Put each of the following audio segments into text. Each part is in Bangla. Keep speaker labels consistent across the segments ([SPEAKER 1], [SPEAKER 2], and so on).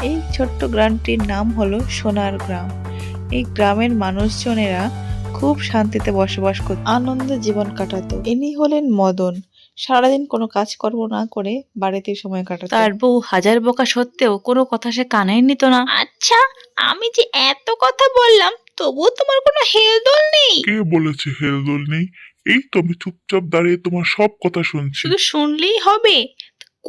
[SPEAKER 1] এই ছোট্ট গ্রামটির নাম হলো সোনার গ্রাম। এই গ্রামের মানুষজনেরা খুব শান্তিতে বসবাস করত, আনন্দে জীবন কাটাতো। ইনি হলেন মদন। সারাদিন কোনো কাজকর্ম না করে বাড়িতে সময় কাটাতো। তার বউ হাজার বকা সত্ত্বেও কোনো কথা সে কানেই নিত না।
[SPEAKER 2] আচ্ছা, আমি যে এত কথা বললাম তবুও তোমার কোনো হেলদোল নেই?
[SPEAKER 3] কে বলেছে হেলদোল নেই? এই তো আমি চুপচাপ দাঁড়িয়ে তোমার সব কথা শুনছি।
[SPEAKER 2] শুধু শুনলেই হবে?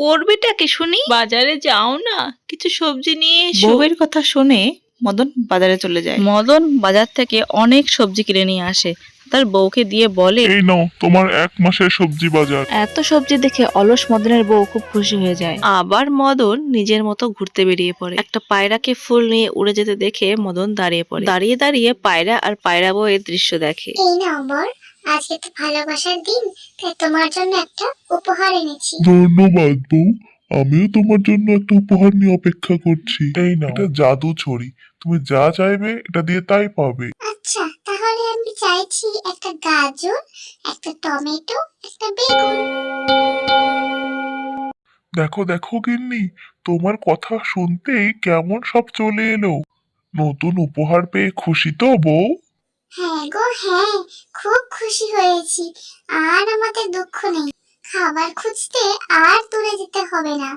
[SPEAKER 2] করবেটা কি শুনি? বাজারে যাও না, কিছু সবজি নিয়ে এসো।
[SPEAKER 1] বউয়ের কথা শুনে মদন বাজারে চলে যায়। মদন বাজার থেকে অনেক সবজি কিনে নিয়ে আসে, তার বউকে দিয়ে বলে,
[SPEAKER 3] এই নাও তোমার 1 মাসের সবজি বাজার।
[SPEAKER 1] এত সবজি দেখে অলস মদনের বউ খুব খুশি হয়ে যায়। আবার মদন নিজের মতো ঘুরতে বেরিয়ে পড়ে। একটা পায়রাকে ফুল নিয়ে উড়ে যেতে দেখে মদন দাঁড়িয়ে পড়ে। দাঁড়িয়ে দাঁড়িয়ে পায়রা আর পায়রা বউয়ের দৃশ্য দেখে।
[SPEAKER 4] এই নাও বর, আজকে তো ভালোবাসার দিন, তাই তোমার জন্য একটা উপহার এনেছি।
[SPEAKER 3] ধন্যবাদ বউ, আমিও তোমার জন্য একটা উপহার নিয়ে অপেক্ষা করছি। এই নাও, এটা জাদু ছড়ি, তুমি যা চাইবে এটা দিয়ে তাই পাবে।
[SPEAKER 4] আচ্ছা, তাহলে আমি চাইছি একটা গাজর, একটা টমেটো, একটা বেগুন।
[SPEAKER 3] দেখো দেখো গিন্নি, তোমার কথা শুনতেই কেমন সব চলে এলো। নতুন উপহার পেয়ে খুশি তো বউ?
[SPEAKER 4] হ্যাঁ গো হ্যাঁ, খুব খুশি হয়েছি। আর আমাদের দুঃখ নেই, খাবার খুঁজতে আর দূরে যেতে হবে না।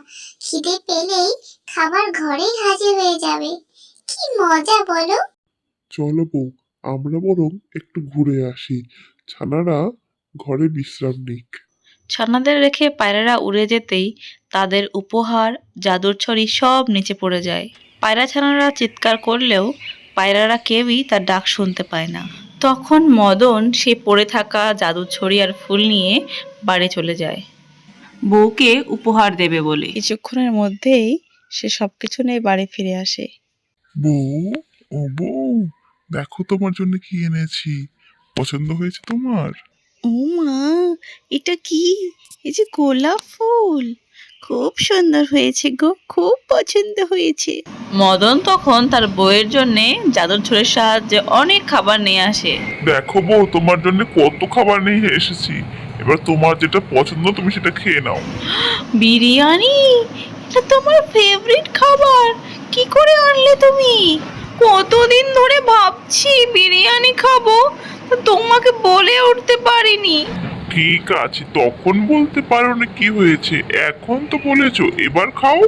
[SPEAKER 4] খিদে পেলেই খাবার ঘরেই হাজির হয়ে যাবে। কি মজা বলো?
[SPEAKER 3] চলো বউ, আমরা বরং একটু ঘুরে আসি। ছানারা ঘরে বিশ্রাম নিক।
[SPEAKER 1] ছানাদের রেখে পায়রারা উড়ে যেতেই তাদের উপহার, জাদুর ছড়ি সব নিচে পড়ে যায়। পায়রা ছানারা চিৎকার করলেও পায়রারা কেউই তার ডাক শুনতে পায় না। তখন মদন সে পড়ে থাকা জাদুর ছড়ি আর ফুল নিয়ে বাড়ি চলে যায়, বউকে উপহার দেবে বলে। কিছুক্ষণের মধ্যেই সে সবকিছু নিয়ে বাড়ি ফিরে আসে।
[SPEAKER 3] বউ, ও বউ, দেখো তোমার জন্য কি এনেছি। পছন্দ হয়েছে তোমার?
[SPEAKER 2] ও মা, এটা কি? এই যে গোলাপ ফুল, খুব সুন্দর হয়েছে গো, খুব পছন্দ হয়েছে।
[SPEAKER 1] মদন তখন তার বউয়ের জন্য জাদুর ছড়ির সাহায্যে অনেক খাবার নিয়ে আসে।
[SPEAKER 3] দেখো বউ, তোমার জন্য কত খাবার নিয়ে এসেছি। এবার তোমার যেটা পছন্দ তুমি সেটা খেয়ে নাও।
[SPEAKER 2] বিরিয়ানি? এটা তোমার ফেভারিট খাবার, কি করে আনলে তুমি? কতদিন ধরে ভাবছি বিরিয়ানি খাবো, তো তোমাকে বলে উঠতে পারিনি।
[SPEAKER 3] ঠিক আছে, তখন বলতে পারো না কি হয়েছে, এখন তো বলেছো, এবার খাও।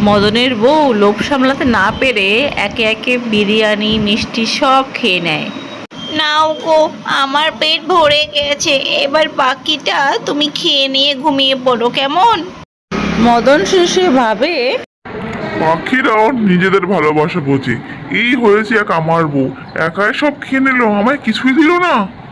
[SPEAKER 1] মদনের বউ লোভ সামলাতে না পেরে একে একে বিরিয়ানি, মিষ্টি সব খেয়ে নেয়।
[SPEAKER 2] নাও গো, আমার পেট ভরে গেছে, এবার বাকিটা তুমি খেয়ে নিয়ে ঘুমিয়ে পড়ো কেমন?
[SPEAKER 1] মদন শেষে ভাবে,
[SPEAKER 3] পাখিরাও নিজেদের ভালোবাসা বোঝে। এই হয়েছে এক আমার বউ, একাই সব খেয়ে নিল, আমায় কিছুই দিল না।